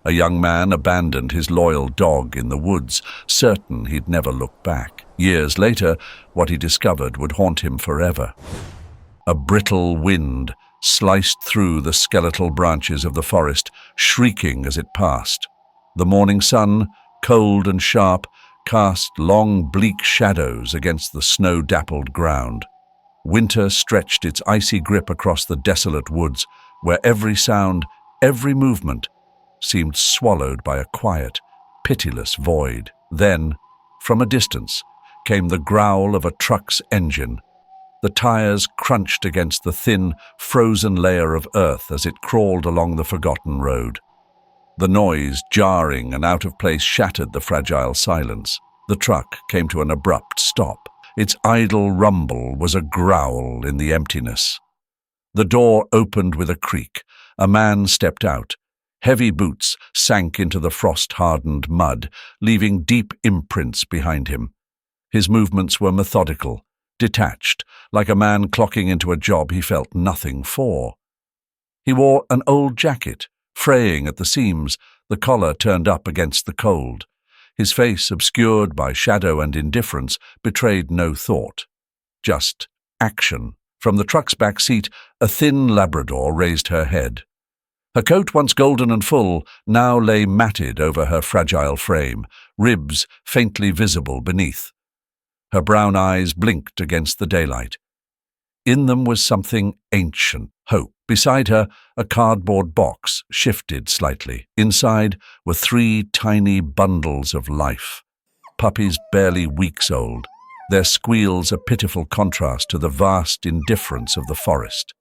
A young man abandoned his loyal dog in the woods, certain he'd never look back. Years later, what he discovered would haunt him forever. A brittle wind sliced through the skeletal branches of the forest, shrieking as it passed. The morning sun, cold and sharp, cast long, bleak shadows against the snow-dappled ground. Winter stretched its icy grip across the desolate woods, where every sound, every movement, seemed swallowed by a quiet, pitiless void. Then, from a distance, came the growl of a truck's engine. The tires crunched against the thin, frozen layer of earth as it crawled along the forgotten road. The noise, jarring and out of place, shattered the fragile silence. The truck came to an abrupt stop. Its idle rumble was a growl in the emptiness. The door opened with a creak. A man stepped out. Heavy boots sank into the frost-hardened mud, leaving deep imprints behind him. His movements were methodical, detached, like a man clocking into a job he felt nothing for. He wore an old jacket, fraying at the seams, the collar turned up against the cold. His face, obscured by shadow and indifference, betrayed no thought. Just action. From the truck's back seat, a thin Labrador raised her head. Her coat, once golden and full, now lay matted over her fragile frame, ribs faintly visible beneath. Her brown eyes blinked against the daylight. In them was something ancient, hope. Beside her, a cardboard box shifted slightly. Inside were 3 tiny bundles of life, puppies barely weeks old, their squeals a pitiful contrast to the vast indifference of the forest.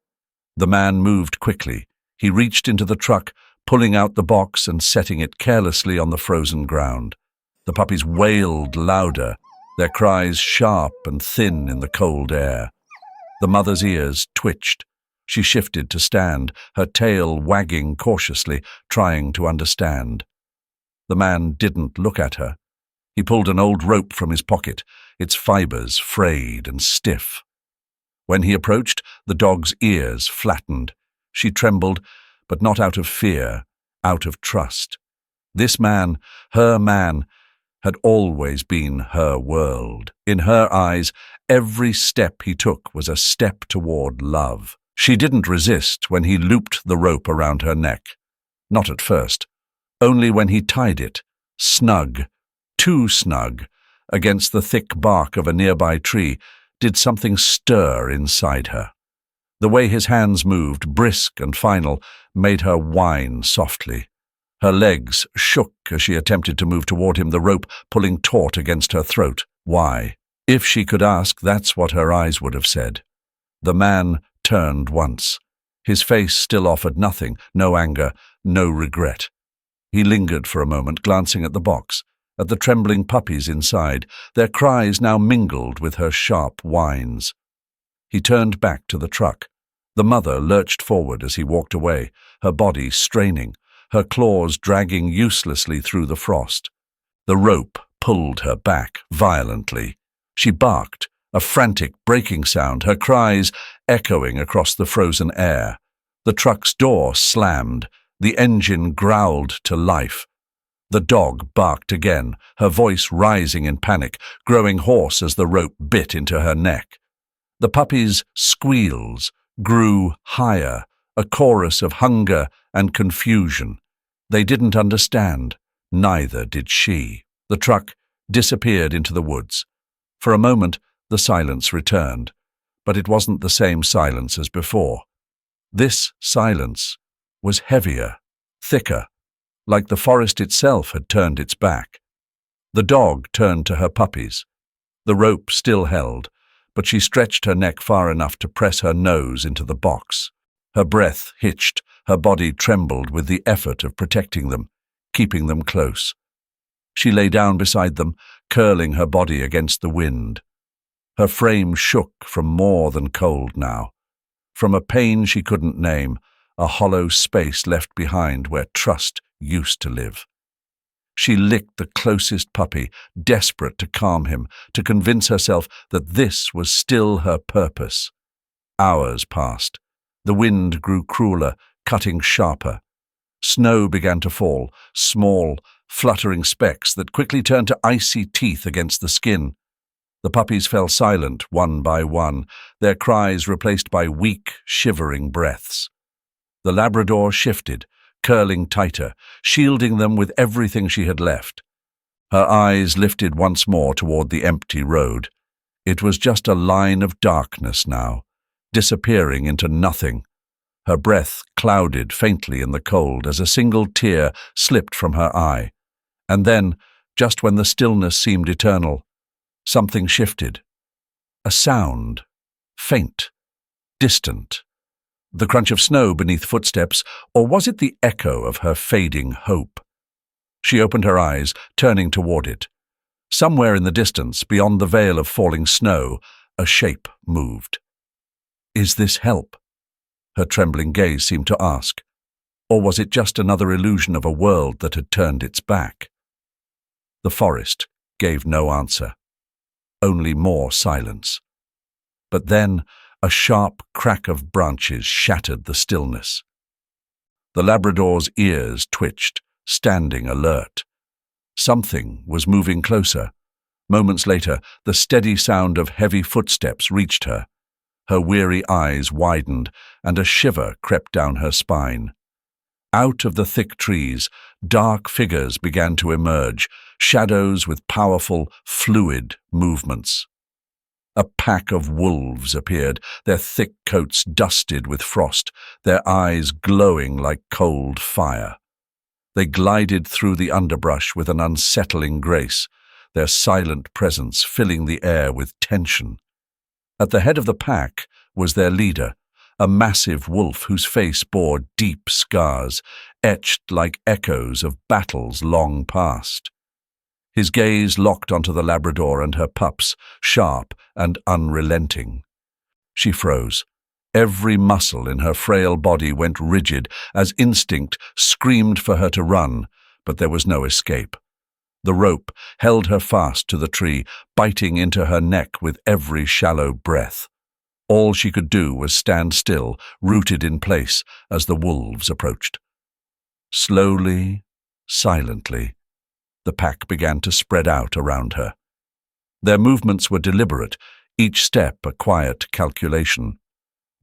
The man moved quickly. He reached into the truck, pulling out the box and setting it carelessly on the frozen ground. The puppies wailed louder, their cries sharp and thin in the cold air. The mother's ears twitched. She shifted to stand, her tail wagging cautiously, trying to understand. The man didn't look at her. He pulled an old rope from his pocket, its fibers frayed and stiff. When he approached, the dog's ears flattened. She trembled, but not out of fear, out of trust. This man, her man, had always been her world. In her eyes, every step he took was a step toward love. She didn't resist when he looped the rope around her neck. Not at first. Only when he tied it, snug, too snug, against the thick bark of a nearby tree, did something stir inside her. The way his hands moved, brisk and final, made her whine softly. Her legs shook as she attempted to move toward him, the rope pulling taut against her throat. Why? If she could ask, that's what her eyes would have said. The man turned once. His face still offered nothing, no anger, no regret. He lingered for a moment, glancing at the box, at the trembling puppies inside, their cries now mingled with her sharp whines. He turned back to the truck. The mother lurched forward as he walked away, her body straining, her claws dragging uselessly through the frost. The rope pulled her back violently. She barked, a frantic breaking sound, her cries echoing across the frozen air. The truck's door slammed, the engine growled to life. The dog barked again, her voice rising in panic, growing hoarse as the rope bit into her neck. The puppy's squeals grew higher, a chorus of hunger and confusion. They didn't understand. Neither did she. The truck disappeared into the woods. For a moment, the silence returned, but it wasn't the same silence as before. This silence was heavier, thicker, like the forest itself had turned its back. The dog turned to her puppies. The rope still held, but she stretched her neck far enough to press her nose into the box. Her breath hitched, her body trembled with the effort of protecting them, keeping them close. She lay down beside them, curling her body against the wind. Her frame shook from more than cold now, from a pain she couldn't name, a hollow space left behind where trust used to live. She licked the closest puppy, desperate to calm him, to convince herself that this was still her purpose. Hours passed. The wind grew crueler, cutting sharper. Snow began to fall, small, fluttering specks that quickly turned to icy teeth against the skin. The puppies fell silent one by one, their cries replaced by weak, shivering breaths. The Labrador shifted, curling tighter, shielding them with everything she had left. Her eyes lifted once more toward the empty road. It was just a line of darkness now, disappearing into nothing. Her breath clouded faintly in the cold as a single tear slipped from her eye. And then, just when the stillness seemed eternal, something shifted. A sound, faint, distant. The crunch of snow beneath footsteps, or was it the echo of her fading hope? She opened her eyes, turning toward it. Somewhere in the distance, beyond the veil of falling snow, a shape moved. "Is this help?" her trembling gaze seemed to ask. Or was it just another illusion of a world that had turned its back? The forest gave no answer. Only more silence. But then a sharp crack of branches shattered the stillness. The Labrador's ears twitched, standing alert. Something was moving closer. Moments later, the steady sound of heavy footsteps reached her. Her weary eyes widened, and a shiver crept down her spine. Out of the thick trees, dark figures began to emerge, shadows with powerful, fluid movements. A pack of wolves appeared, their thick coats dusted with frost, their eyes glowing like cold fire. They glided through the underbrush with an unsettling grace, their silent presence filling the air with tension. At the head of the pack was their leader, a massive wolf whose face bore deep scars, etched like echoes of battles long past. His gaze locked onto the Labrador and her pups, sharp and unrelenting. She froze. Every muscle in her frail body went rigid as instinct screamed for her to run, but there was no escape. The rope held her fast to the tree, biting into her neck with every shallow breath. All she could do was stand still, rooted in place, as the wolves approached. Slowly, silently, the pack began to spread out around her. Their movements were deliberate, each step a quiet calculation.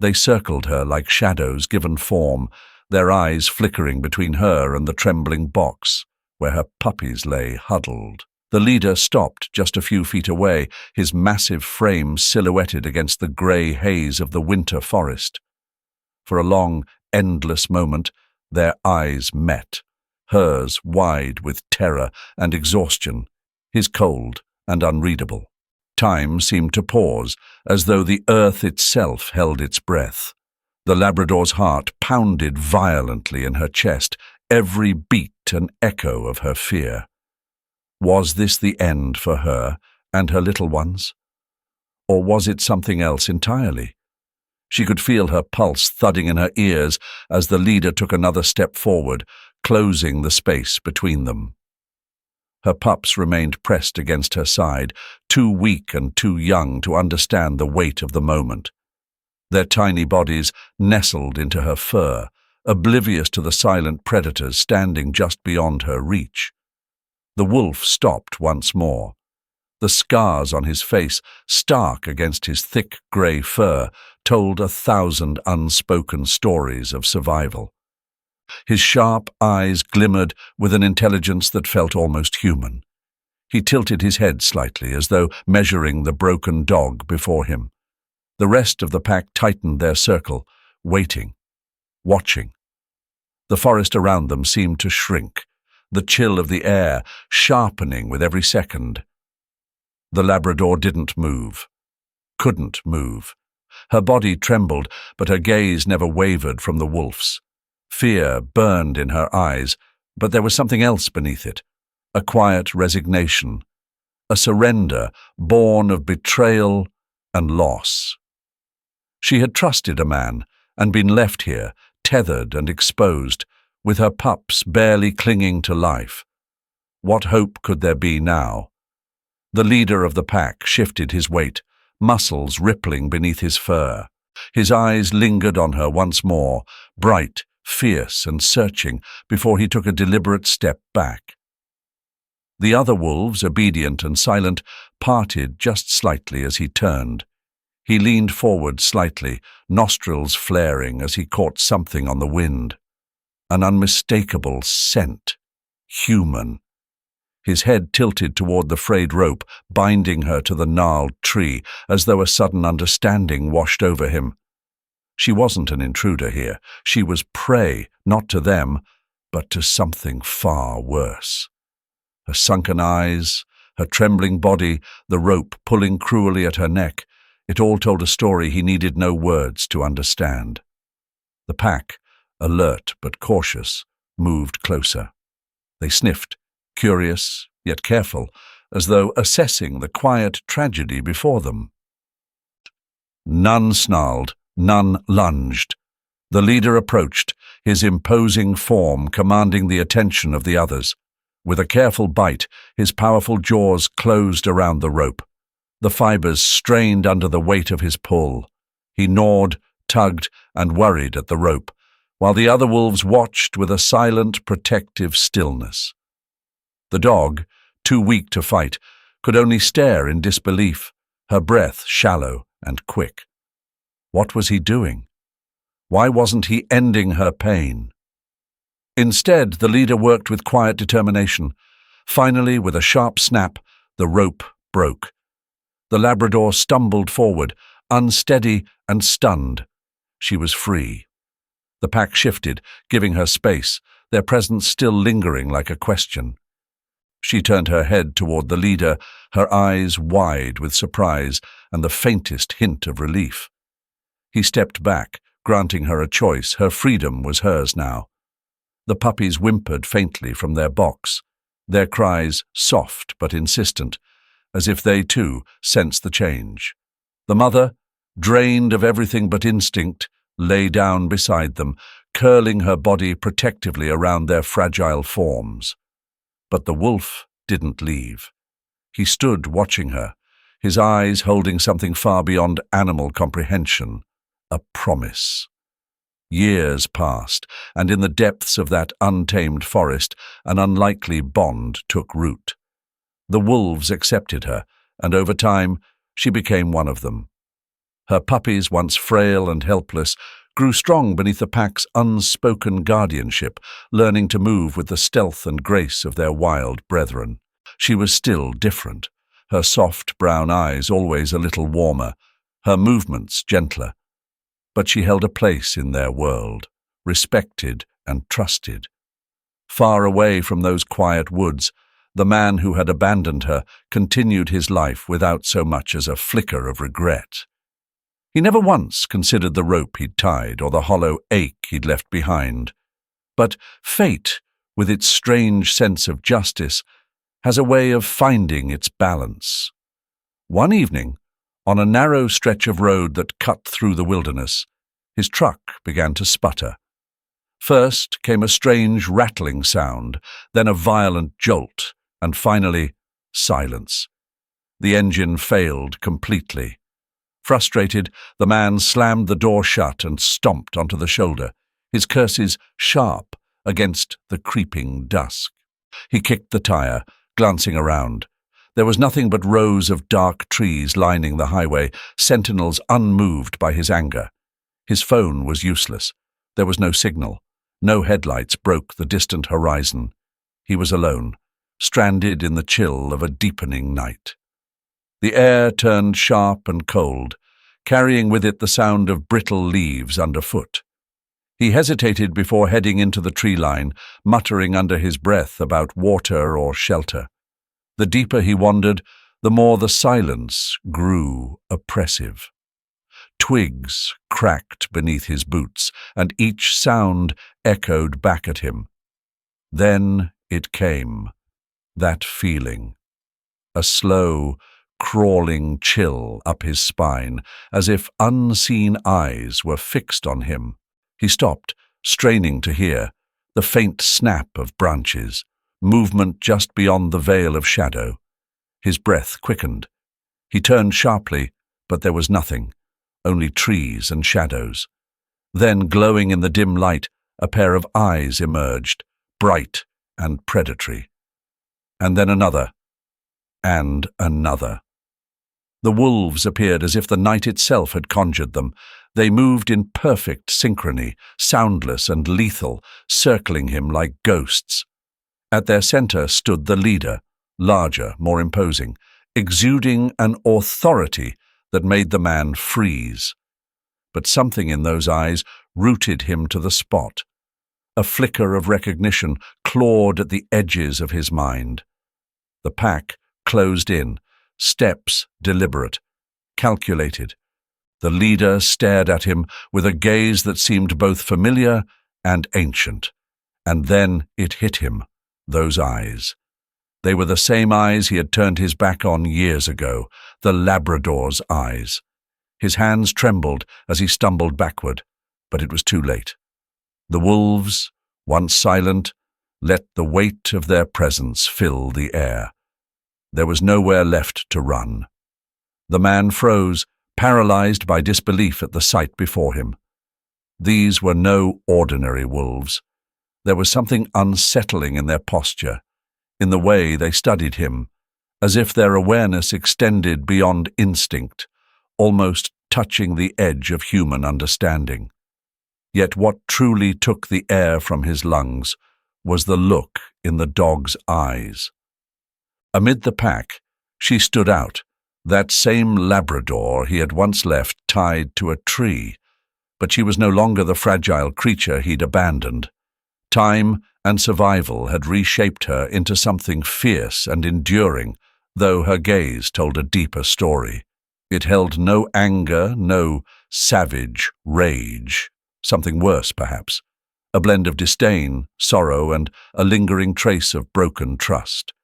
They circled her like shadows given form, their eyes flickering between her and the trembling box, where her puppies lay huddled. The leader stopped just a few feet away, his massive frame silhouetted against the grey haze of the winter forest. For a long, endless moment, their eyes met, hers wide with terror and exhaustion, his cold and unreadable. Time seemed to pause, as though the earth itself held its breath. The Labrador's heart pounded violently in her chest, every beat an echo of her fear. Was this the end for her and her little ones? Or was it something else entirely? She could feel her pulse thudding in her ears as the leader took another step forward, closing the space between them. Her pups remained pressed against her side, too weak and too young to understand the weight of the moment. Their tiny bodies nestled into her fur, oblivious to the silent predators standing just beyond her reach. The wolf stopped once more. The scars on his face, stark against his thick grey fur, told 1,000 unspoken stories of survival. His sharp eyes glimmered with an intelligence that felt almost human. He tilted his head slightly, as though measuring the broken dog before him. The rest of the pack tightened their circle, waiting, watching. The forest around them seemed to shrink, the chill of the air sharpening with every second. The Labrador didn't move, couldn't move. Her body trembled, but her gaze never wavered from the wolf's. Fear burned in her eyes, but there was something else beneath it, a quiet resignation, a surrender born of betrayal and loss. She had trusted a man and been left here, tethered and exposed, with her pups barely clinging to life. What hope could there be now? The leader of the pack shifted his weight, muscles rippling beneath his fur. His eyes lingered on her once more, bright, fierce and searching, before he took a deliberate step back. The other wolves, obedient and silent, parted just slightly as he turned. He leaned forward slightly, nostrils flaring as he caught something on the wind. An unmistakable scent. Human. His head tilted toward the frayed rope, binding her to the gnarled tree, as though a sudden understanding washed over him. She wasn't an intruder here. She was prey, not to them, but to something far worse. Her sunken eyes, her trembling body, the rope pulling cruelly at her neck, it all told a story he needed no words to understand. The pack, alert but cautious, moved closer. They sniffed, curious yet careful, as though assessing the quiet tragedy before them. None snarled, none lunged. The leader approached, his imposing form commanding the attention of the others. With a careful bite, his powerful jaws closed around the rope. The fibers strained under the weight of his pull. He gnawed, tugged, and worried at the rope, while the other wolves watched with a silent, protective stillness. The dog, too weak to fight, could only stare in disbelief, her breath shallow and quick. What was he doing? Why wasn't he ending her pain? Instead, the leader worked with quiet determination. Finally, with a sharp snap, the rope broke. The Labrador stumbled forward, unsteady and stunned. She was free. The pack shifted, giving her space, their presence still lingering like a question. She turned her head toward the leader, her eyes wide with surprise and the faintest hint of relief. He stepped back, granting her a choice. Her freedom was hers now. The puppies whimpered faintly from their box, their cries soft but insistent, as if they too sensed the change. The mother, drained of everything but instinct, lay down beside them, curling her body protectively around their fragile forms. But the wolf didn't leave. He stood watching her, his eyes holding something far beyond animal comprehension, a promise. Years passed, and in the depths of that untamed forest, an unlikely bond took root. The wolves accepted her, and over time, she became one of them. Her puppies, once frail and helpless, grew strong beneath the pack's unspoken guardianship, learning to move with the stealth and grace of their wild brethren. She was still different, her soft brown eyes always a little warmer, her movements gentler. But she held a place in their world, respected and trusted. Far away from those quiet woods, the man who had abandoned her continued his life without so much as a flicker of regret. He never once considered the rope he'd tied or the hollow ache he'd left behind. But fate, with its strange sense of justice, has a way of finding its balance. One evening, on a narrow stretch of road that cut through the wilderness, his truck began to sputter. First came a strange rattling sound, then a violent jolt, and finally, silence. The engine failed completely. Frustrated, the man slammed the door shut and stomped onto the shoulder, his curses sharp against the creeping dusk. He kicked the tire, glancing around. There was nothing but rows of dark trees lining the highway, sentinels unmoved by his anger. His phone was useless. There was no signal. No headlights broke the distant horizon. He was alone, stranded in the chill of a deepening night. The air turned sharp and cold, carrying with it the sound of brittle leaves underfoot. He hesitated before heading into the tree line, muttering under his breath about water or shelter. The deeper he wandered, the more the silence grew oppressive. Twigs cracked beneath his boots, and each sound echoed back at him. Then it came, that feeling. A slow, crawling chill up his spine, as if unseen eyes were fixed on him. He stopped, straining to hear, the faint snap of branches, movement just beyond the veil of shadow. His breath quickened. He turned sharply, but there was nothing, only trees and shadows. Then, glowing in the dim light, a pair of eyes emerged, bright and predatory. And then another, and another. The wolves appeared as if the night itself had conjured them. They moved in perfect synchrony, soundless and lethal, circling him like ghosts. At their center stood the leader, larger, more imposing, exuding an authority that made the man freeze. But something in those eyes rooted him to the spot. A flicker of recognition clawed at the edges of his mind. The pack closed in, steps deliberate, calculated. The leader stared at him with a gaze that seemed both familiar and ancient. And then it hit him, those eyes. They were the same eyes he had turned his back on years ago, the Labrador's eyes. His hands trembled as he stumbled backward, but it was too late. The wolves, once silent, let the weight of their presence fill the air. There was nowhere left to run. The man froze, paralyzed by disbelief at the sight before him. These were no ordinary wolves. There was something unsettling in their posture, in the way they studied him, as if their awareness extended beyond instinct, almost touching the edge of human understanding. Yet what truly took the air from his lungs was the look in the dog's eyes. Amid the pack, she stood out, that same Labrador he had once left tied to a tree, but she was no longer the fragile creature he'd abandoned. Time and survival had reshaped her into something fierce and enduring, though her gaze told a deeper story. It held no anger, no savage rage, something worse perhaps, a blend of disdain, sorrow, and a lingering trace of broken trust.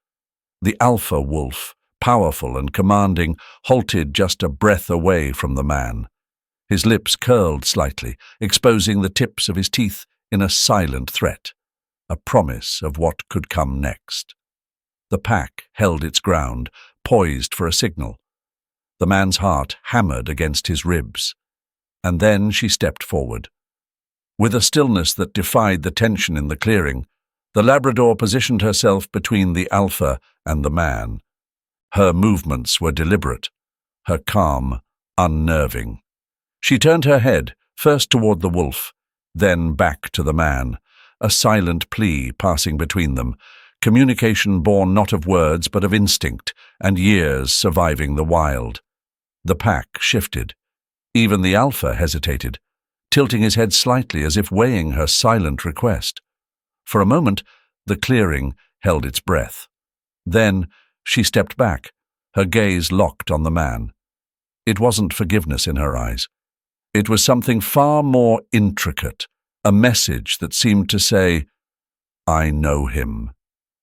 The alpha wolf, powerful and commanding, halted just a breath away from the man. His lips curled slightly, exposing the tips of his teeth in a silent threat, a promise of what could come next. The pack held its ground, poised for a signal. The man's heart hammered against his ribs. And then she stepped forward. With a stillness that defied the tension in the clearing, the Labrador positioned herself between the alpha and the man. Her movements were deliberate, her calm unnerving. She turned her head, first toward the wolf, then back to the man, a silent plea passing between them, communication born not of words but of instinct and years surviving the wild. The pack shifted. Even the alpha hesitated, tilting his head slightly as if weighing her silent request. For a moment, the clearing held its breath. Then she stepped back, her gaze locked on the man. It wasn't forgiveness in her eyes. It was something far more intricate, a message that seemed to say, "I know him.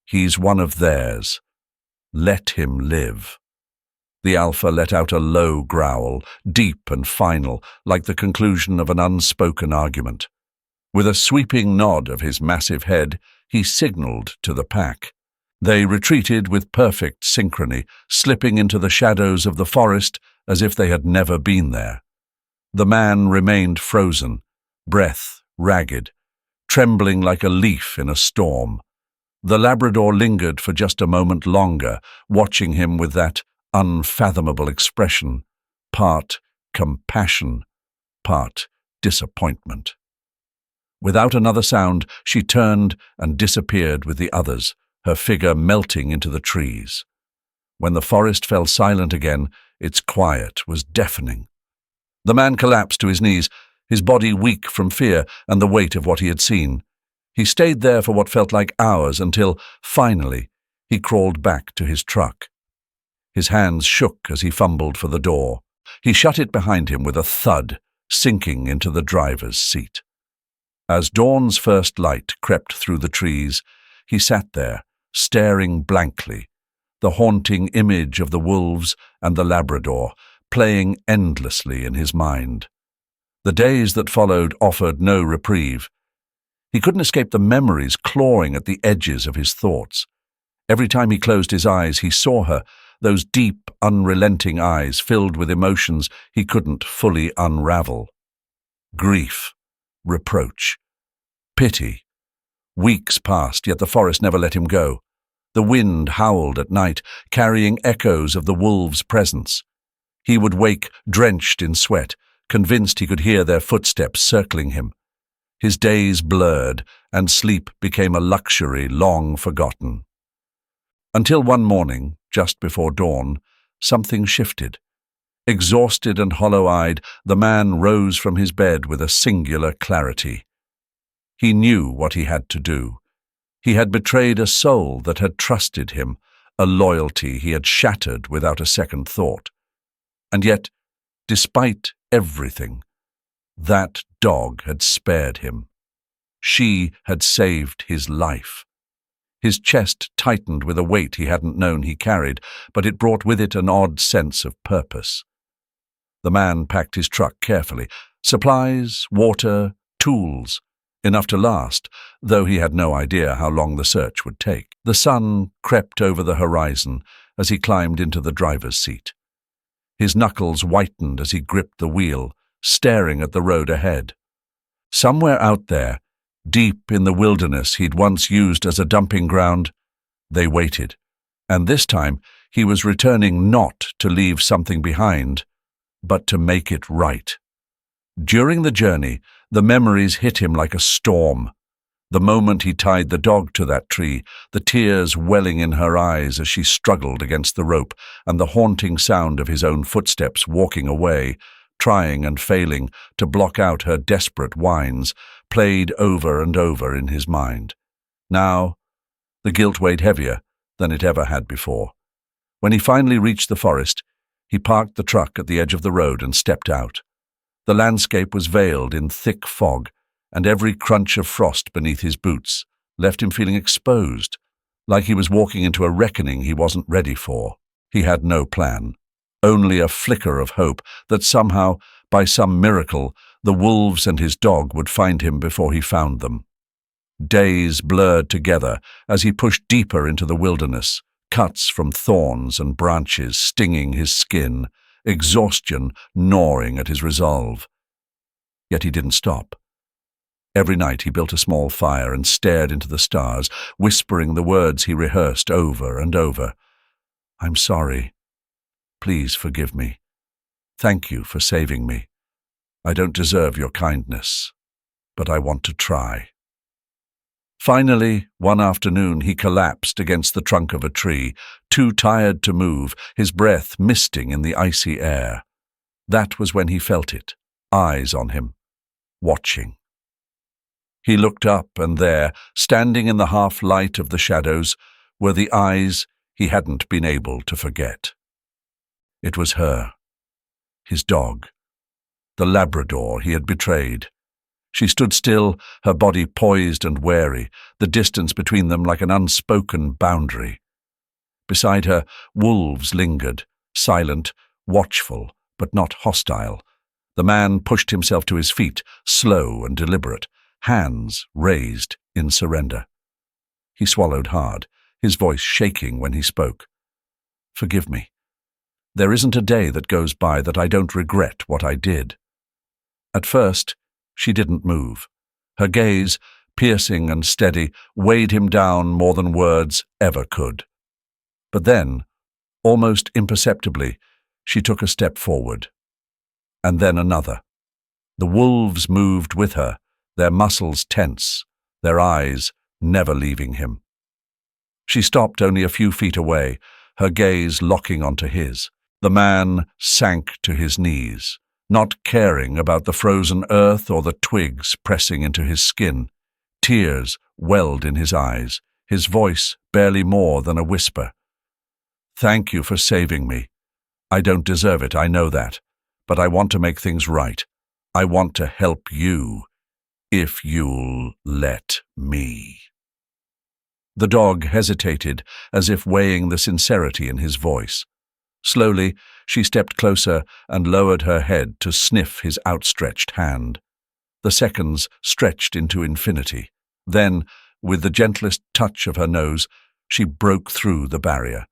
He's one of theirs. Let him live." The alpha let out a low growl, deep and final, like the conclusion of an unspoken argument. With a sweeping nod of his massive head, he signaled to the pack. They retreated with perfect synchrony, slipping into the shadows of the forest as if they had never been there. The man remained frozen, breath ragged, trembling like a leaf in a storm. The Labrador lingered for just a moment longer, watching him with that unfathomable expression, part compassion, part disappointment. Without another sound, she turned and disappeared with the others, her figure melting into the trees. When the forest fell silent again, its quiet was deafening. The man collapsed to his knees, his body weak from fear and the weight of what he had seen. He stayed there for what felt like hours until, finally, he crawled back to his truck. His hands shook as he fumbled for the door. He shut it behind him with a thud, sinking into the driver's seat. As dawn's first light crept through the trees, he sat there, staring blankly, the haunting image of the wolves and the Labrador playing endlessly in his mind. The days that followed offered no reprieve. He couldn't escape the memories clawing at the edges of his thoughts. Every time he closed his eyes, he saw her, those deep, unrelenting eyes filled with emotions he couldn't fully unravel. Grief, reproach, Pity. Weeks passed, yet the forest never let him go. The wind howled at night, carrying echoes of the wolves' presence. He would wake drenched in sweat, convinced he could hear their footsteps circling him. His days blurred, and sleep became a luxury long forgotten. Until one morning, just before dawn, something shifted. Exhausted and hollow-eyed, the man rose from his bed with a singular clarity. He knew what he had to do. He had betrayed a soul that had trusted him, a loyalty he had shattered without a second thought. And yet, despite everything, that dog had spared him. She had saved his life. His chest tightened with a weight he hadn't known he carried, but it brought with it an odd sense of purpose. The man packed his truck carefully. Supplies, water, tools, enough to last, though he had no idea how long the search would take. The sun crept over the horizon as he climbed into the driver's seat. His knuckles whitened as he gripped the wheel, staring at the road ahead. Somewhere out there, deep in the wilderness he'd once used as a dumping ground, they waited. And this time he was returning not to leave something behind, but to make it right. During the journey, the memories hit him like a storm. The moment he tied the dog to that tree, the tears welling in her eyes as she struggled against the rope, and the haunting sound of his own footsteps walking away, trying and failing to block out her desperate whines, played over and over in his mind. Now, the guilt weighed heavier than it ever had before. When he finally reached the forest, he parked the truck at the edge of the road and stepped out. The landscape was veiled in thick fog, and every crunch of frost beneath his boots left him feeling exposed, like he was walking into a reckoning he wasn't ready for. He had no plan, only a flicker of hope that somehow, by some miracle, the wolves and his dog would find him before he found them. Days blurred together as he pushed deeper into the wilderness, cuts from thorns and branches stinging his skin, exhaustion gnawing at his resolve. Yet he didn't stop. Every night he built a small fire and stared into the stars, whispering the words he rehearsed over and over. "I'm sorry. Please forgive me. Thank you for saving me. I don't deserve your kindness, but I want to try." Finally, one afternoon, he collapsed against the trunk of a tree, too tired to move, his breath misting in the icy air. That was when he felt it, eyes on him, watching. He looked up, and there, standing in the half-light of the shadows, were the eyes he hadn't been able to forget. It was her, his dog, the Labrador he had betrayed. She stood still, her body poised and wary, the distance between them like an unspoken boundary. Beside her, wolves lingered, silent, watchful, but not hostile. The man pushed himself to his feet, slow and deliberate, hands raised in surrender. He swallowed hard, his voice shaking when he spoke. "Forgive me. There isn't a day that goes by that I don't regret what I did." At first, she didn't move. Her gaze, piercing and steady, weighed him down more than words ever could. But then, almost imperceptibly, she took a step forward. And then another. The wolves moved with her, their muscles tense, their eyes never leaving him. She stopped only a few feet away, her gaze locking onto his. The man sank to his knees, not caring about the frozen earth or the twigs pressing into his skin. Tears welled in his eyes, his voice barely more than a whisper. "Thank you for saving me. I don't deserve it, I know that, but I want to make things right. I want to help you, if you'll let me." The dog hesitated, as if weighing the sincerity in his voice. Slowly, she stepped closer and lowered her head to sniff his outstretched hand. The seconds stretched into infinity. Then, with the gentlest touch of her nose, she broke through the barrier.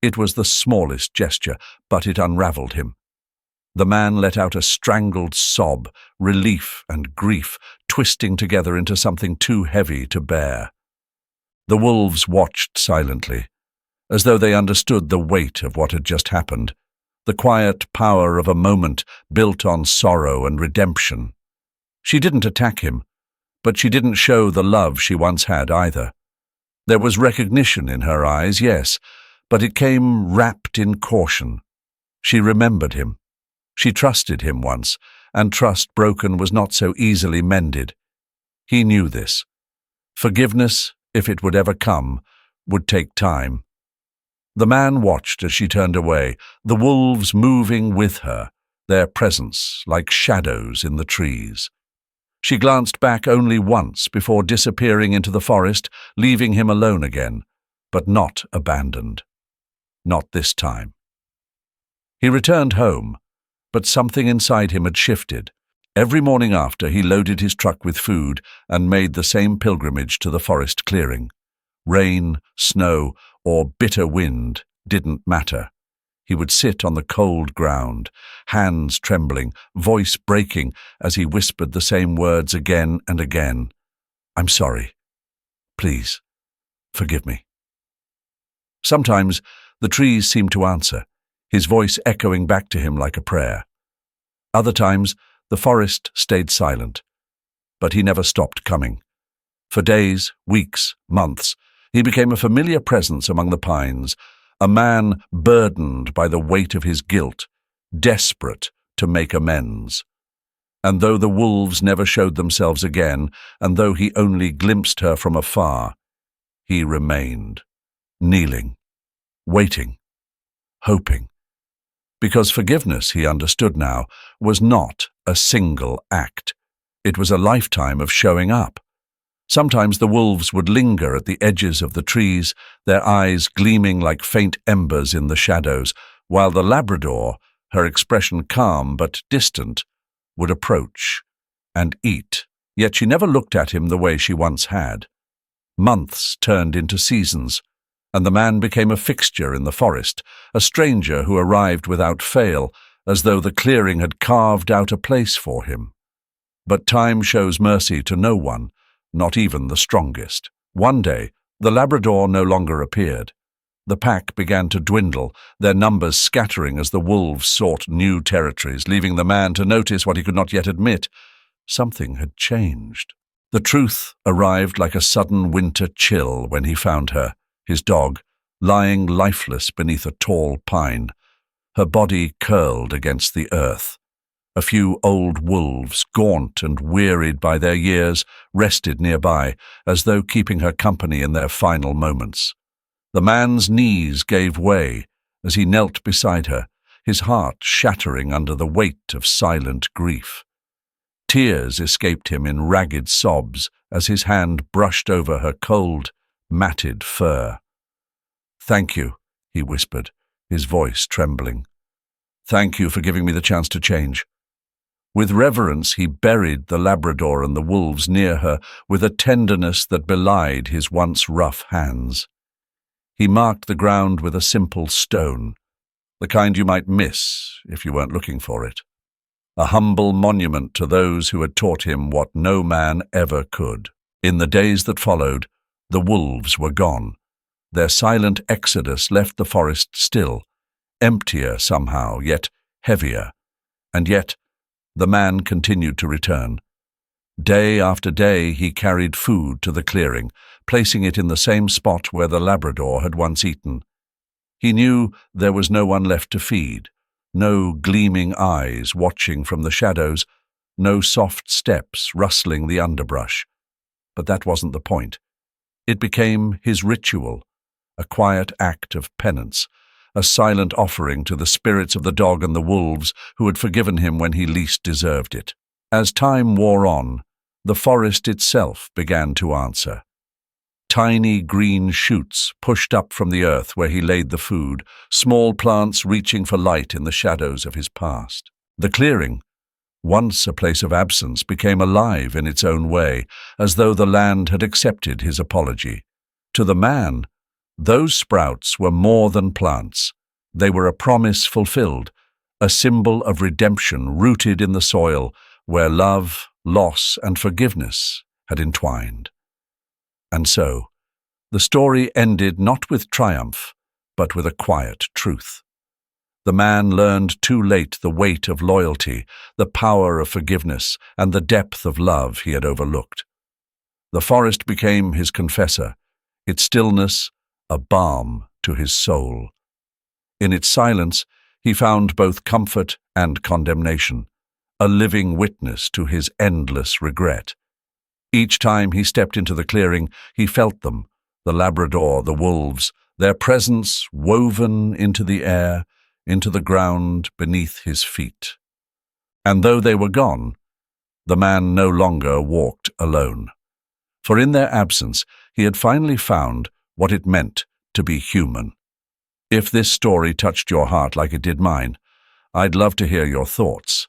It was the smallest gesture, but it unraveled him. The man let out a strangled sob, relief and grief twisting together into something too heavy to bear. The wolves watched silently, as though they understood the weight of what had just happened, the quiet power of a moment built on sorrow and redemption. She didn't attack him, but she didn't show the love she once had either. There was recognition in her eyes, yes, but it came wrapped in caution. She remembered him. She trusted him once, and trust broken was not so easily mended. He knew this. Forgiveness, if it would ever come, would take time. The man watched as she turned away, the wolves moving with her, their presence like shadows in the trees. She glanced back only once before disappearing into the forest, leaving him alone again, but not abandoned. Not this time. He returned home, but something inside him had shifted. Every morning after, he loaded his truck with food and made the same pilgrimage to the forest clearing. Rain, snow, or bitter wind didn't matter. He would sit on the cold ground, hands trembling, voice breaking as he whispered the same words again and again. "I'm sorry. Please, forgive me." Sometimes the trees seemed to answer, his voice echoing back to him like a prayer. Other times, the forest stayed silent, but he never stopped coming. For days, weeks, months, he became a familiar presence among the pines, a man burdened by the weight of his guilt, desperate to make amends. And though the wolves never showed themselves again, and though he only glimpsed her from afar, he remained, kneeling, waiting, hoping. Because forgiveness, he understood now, was not a single act. It was a lifetime of showing up. Sometimes the wolves would linger at the edges of the trees, their eyes gleaming like faint embers in the shadows, while the Labrador, her expression calm but distant, would approach and eat. Yet she never looked at him the way she once had. Months turned into seasons, and the man became a fixture in the forest, a stranger who arrived without fail, as though the clearing had carved out a place for him. But time shows mercy to no one, not even the strongest. One day, the Labrador no longer appeared. The pack began to dwindle, their numbers scattering as the wolves sought new territories, leaving the man to notice what he could not yet admit. Something had changed. The truth arrived like a sudden winter chill when he found her, his dog, lying lifeless beneath a tall pine, her body curled against the earth. A few old wolves, gaunt and wearied by their years, rested nearby, as though keeping her company in their final moments. The man's knees gave way as he knelt beside her, his heart shattering under the weight of silent grief. Tears escaped him in ragged sobs as his hand brushed over her cold, matted fur. "Thank you," he whispered, his voice trembling. "Thank you for giving me the chance to change." With reverence, he buried the Labrador and the wolves near her with a tenderness that belied his once rough hands. He marked the ground with a simple stone, the kind you might miss if you weren't looking for it. A humble monument to those who had taught him what no man ever could. In the days that followed, the wolves were gone. Their silent exodus left the forest still, emptier somehow, yet heavier. And yet, the man continued to return. Day after day he carried food to the clearing, placing it in the same spot where the Labrador had once eaten. He knew there was no one left to feed, no gleaming eyes watching from the shadows, no soft steps rustling the underbrush. But that wasn't the point. It became his ritual, a quiet act of penance, a silent offering to the spirits of the dog and the wolves who had forgiven him when he least deserved it. As time wore on, the forest itself began to answer. Tiny green shoots pushed up from the earth where he laid the food, small plants reaching for light in the shadows of his past. The clearing, once a place of absence, became alive in its own way, as though the land had accepted his apology. To the man, those sprouts were more than plants. They were a promise fulfilled, a symbol of redemption rooted in the soil where love, loss, and forgiveness had entwined. And so, the story ended not with triumph, but with a quiet truth. The man learned too late the weight of loyalty, the power of forgiveness, and the depth of love he had overlooked. The forest became his confessor, its stillness a balm to his soul. In its silence, he found both comfort and condemnation, a living witness to his endless regret. Each time he stepped into the clearing, he felt them, the Labrador, the wolves, their presence woven into the air, into the ground beneath his feet. And though they were gone, the man no longer walked alone. For in their absence, he had finally found what it meant to be human. If this story touched your heart like it did mine, I'd love to hear your thoughts.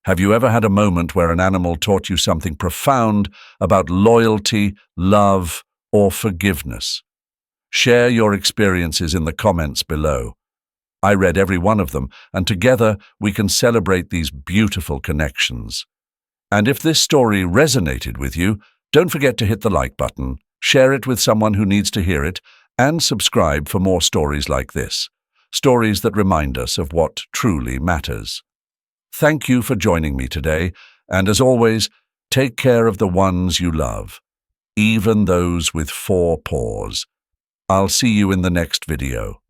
Have you ever had a moment where an animal taught you something profound about loyalty, love, or forgiveness? Share your experiences in the comments below. I read every one of them, and together we can celebrate these beautiful connections. And if this story resonated with you, don't forget to hit the like button, share it with someone who needs to hear it, and subscribe for more stories like this, stories that remind us of what truly matters. Thank you for joining me today, and as always, take care of the ones you love, even those with 4 paws. I'll see you in the next video.